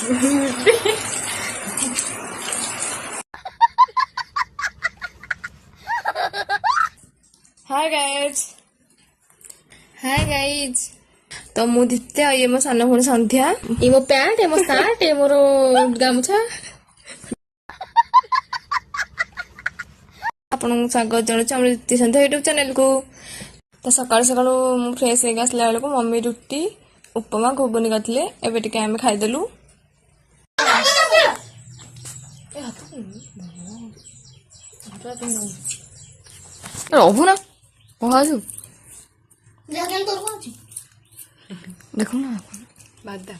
Hi guys hi guys तो मु दीप्ति आ ये मो सान भूणी संध्या ये मो पैंट ये मो सार्ट ये मोर गामुछा आपन स्वागत जनाऊँ आम दीप्ति संध्या यूट्यूब चैनल को। तो सकाल सकाल फ्रेश होगी आसला बेलू मम्मी रुटी उपमा घुगुनी करते एवं टे आम खाईदेलु। रहू ना कहू देखो ना बादाम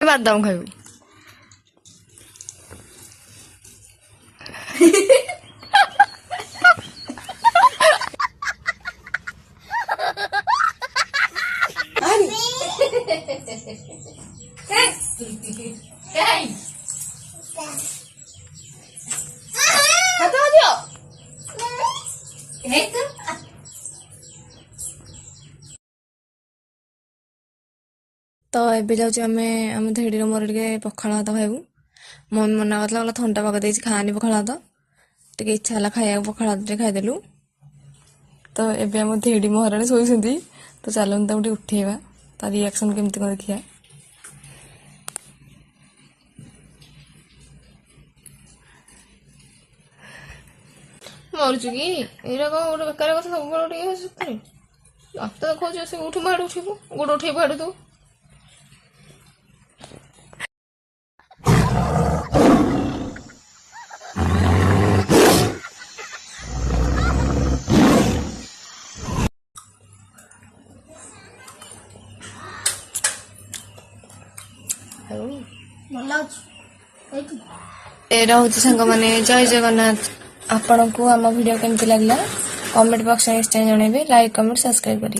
बादाम खाइबू तो एबे जाऊँ आम धेड़ी मोर टे पखाड़ भात खाइबू। मम्मी मना करता थंडा पका देती खानी पखाड़ भात टे इच्छा है खाया पखाड़ भात खाईदेलु। तो एबे आम धेड़ी महाराणी शोई तो चलून ताकू उठेवा तार रिएक्शन केमती कौन देखिया। मरुचु कि एरा कौन गोटे बेकार कथा सब सत्य हाथ देखा से उठू बाड़ उठू गोड़ उठे बाड़ तू एरा हूँ सांग मैंने जय जगन्नाथ। आपण को आम वीडियो केमती लगला कमेंट बॉक्स में निश्चय जनइबे। लाइक कमेंट सब्सक्राइब करें।